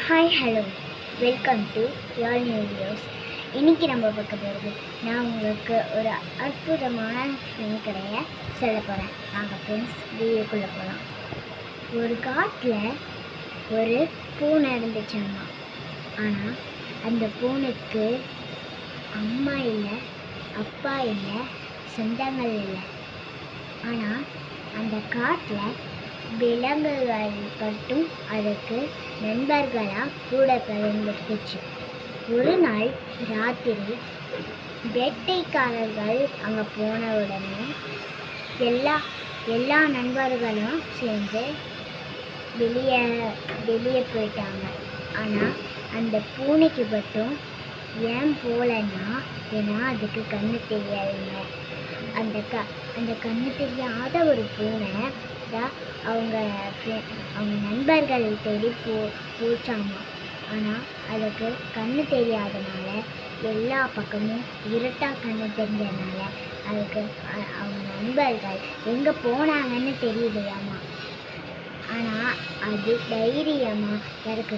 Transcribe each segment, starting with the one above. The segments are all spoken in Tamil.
Hi hello welcome to your new videos. இன்றைக்கி நம்ம பார்க்க போகிறது, நான் உங்களுக்கு ஒரு அற்புதமான ஃப்ரெண்ட் கதையை சொல்ல போகிறேன். நாங்கள் ஃப்ரெண்ட்ஸ் வீடியோக்குள்ளே போகலாம். ஒரு காட்டில் ஒரு பூனை இருந்துச்சாம்மா. ஆனால் அந்த பூனைக்கு அம்மா இல்லை, அப்பா இல்லை, சொந்தங்கள் இல்லை. ஆனால் அந்த காட்டில் விலங்குகள் மட்டும் அதுக்கு நண்பர்களாக கூட பிறந்துச்சு. ஒரு நாள் ராத்திரி வேட்டைக்காரர்கள் அங்கே போன உடனே எல்லா நண்பர்களும் சேர்ந்து வெளியே போயிட்டாங்க. ஆனால் அந்த பூனைக்கு மட்டும் ஏன் போகலன்னா, ஏன்னா அதுக்கு கண்ணு தெரியாதுங்க. அந்த கண்ணு தெரியாத ஒரு பூனை தான் அவங்க நண்பர்கள் தேடி போச்சாமா. ஆனால் அதுக்கு கண்ணு தெரியாதனால, எல்லா பக்கமும் இருட்டாக கண்ணு தெரிஞ்சதுனால அதுக்கு அவங்க நண்பர்கள் எங்கே போனாங்கன்னு தெரியலையாமா. ஆனால் அது தைரியமாக எனக்கு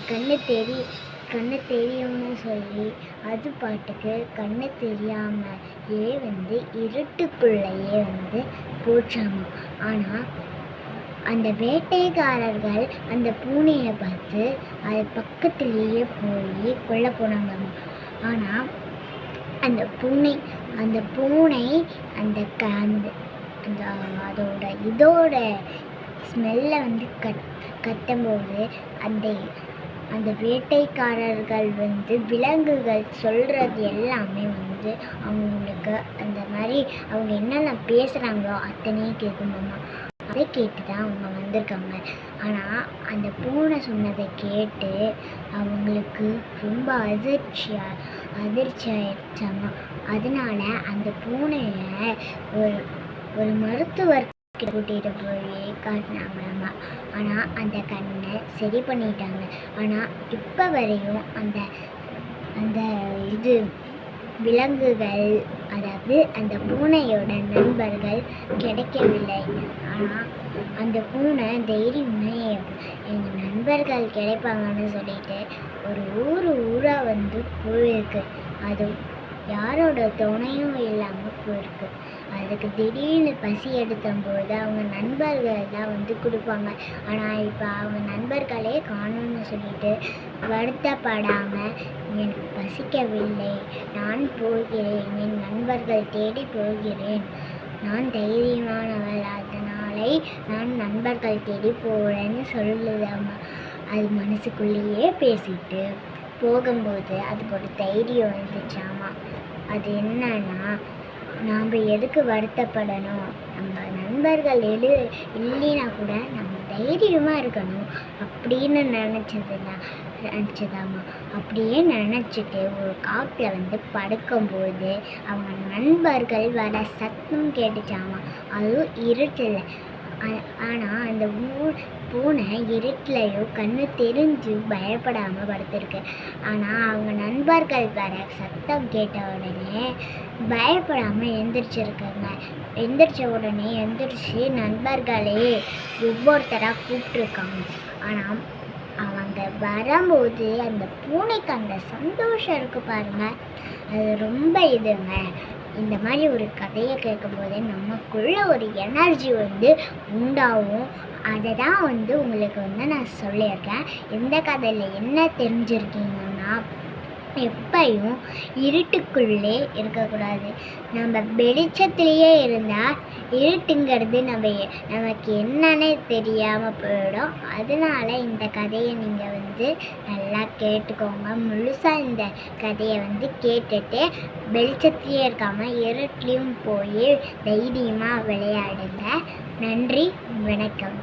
கண்ணு தெரியும்னு சொல்லி அது பாட்டுக்கு கண்ணு தெரியாமையே இருட்டுக்குள்ளேயே போச்சாமா. ஆனால் அந்த வேட்டைக்காரர்கள் அந்த பூனையை பார்த்து அது பக்கத்துலேயே போய் கொல்ல போனாங்கம்மா. ஆனால் அந்த பூனை அதோட ஸ்மெல்லை கத்தும்போது அந்த வேட்டைக்காரர்கள் விலங்குகள் சொல்கிறது எல்லாமே அவங்களுக்கு அந்த மாதிரி அவங்க என்னென்ன பேசுகிறாங்களோ அத்தனையும் கேட்கணுமா. அதை கேட்டு தான் அவங்க வந்திருக்காங்க. ஆனால் அந்த பூனை சொன்னதை கேட்டு அவங்களுக்கு ரொம்ப அதிர்ச்சி ஆயிடுச்சாமா. அதனால அந்த பூனையை ஒரு மருத்துவர் கூட்டிகிட்டு போய் காட்டினாங்களாமா. ஆனால் அந்த கண்ணை சரி பண்ணிட்டாங்க. ஆனால் இப்போ வரையும் அந்த விலங்குகள், அதாவது அந்த பூனையோட நண்பர்கள் கிடைக்கவில்லை. ஆனால் அந்த பூனை தைரியமாக எங்கள் நண்பர்கள் கிடைப்பாங்கன்னு சொல்லிட்டு ஒரு ஊராக போயிருக்கு. அது யாரோட துணையும் இல்லாமல் போயிருக்கு. அதுக்கு திடீர்னு பசி எடுத்தம்போது அவங்க நண்பர்கள் தான் கொடுப்பாங்க. ஆனால் இப்போ அவங்க நண்பர்களே காணும்னு சொல்லிட்டு வருத்தப்படாமல், எனக்கு பசிக்கவில்லை, நான் போகிறேன், என் நண்பர்கள் தேடி போகிறேன், நான் தைரியமானவள், அதனாலே நான் நண்பர்கள் தேடி போகிறேன்னு சொல்லுதாம்மா. அது மனசுக்குள்ளேயே பேசிட்டு போகும்போது அதுக்கு ஒரு தைரியம் வந்துச்சாமா. அது என்னன்னா, நாம் எதுக்கு வருத்தப்படணும், நம்ம நண்பர்கள் இல்லைன்னா கூட நம்ம தைரியமாக இருக்கணும் அப்படின்னு நினச்சதாம்மா. அப்படியே நினச்சிட்டு ஒரு காட்டில் படுக்கும்போது அவங்க நண்பர்கள் வர சத்தம் கேட்டுச்சாமா. அதுவும் இருட்டில். ஆனால் அந்த பூனை இருட்டிலையோ கண்ணு தெரிஞ்சு பயப்படாமல் படுத்திருக்கு. ஆனால் அவங்க நண்பர்கள் வர சத்தம் கேட்ட உடனே பயப்படாமல் எந்திரிச்ச உடனே நண்பர்களே ஒவ்வொருத்தராக கூப்பிட்ருக்காங்க. ஆனால் அவங்க வரும்போது அந்த பூனைக்கு அந்த சந்தோஷம் இருக்குது பாருங்க, அது ரொம்ப இதுங்க. இந்த மாதிரி ஒரு கதையை கேட்கும்போது நமக்குள்ள ஒரு எனர்ஜி உண்டாகும். அதை தான் உங்களுக்கு நான் சொல்லியிருக்கேன். இந்த கதையில் என்ன தெரிஞ்சிருக்கீங்கன்னா, எப்பையும் இருட்டுக்குள்ளே இருக்கக்கூடாது. நம்ம வெளிச்சத்துலேயே இருந்தால் இருட்டுங்கிறது நமக்கு என்னன்னே தெரியாமல் போயிடும். அதனால இந்த கதையை நீங்கள் நல்லா கேட்டுக்கோங்க. முழுசாக இந்த கதையை கேட்டுட்டு வெளிச்சத்துலேயே இருக்காமல் இருட்டுலேயும் போய் தைரியமாக விளையாடுங்க. நன்றி, வணக்கம்.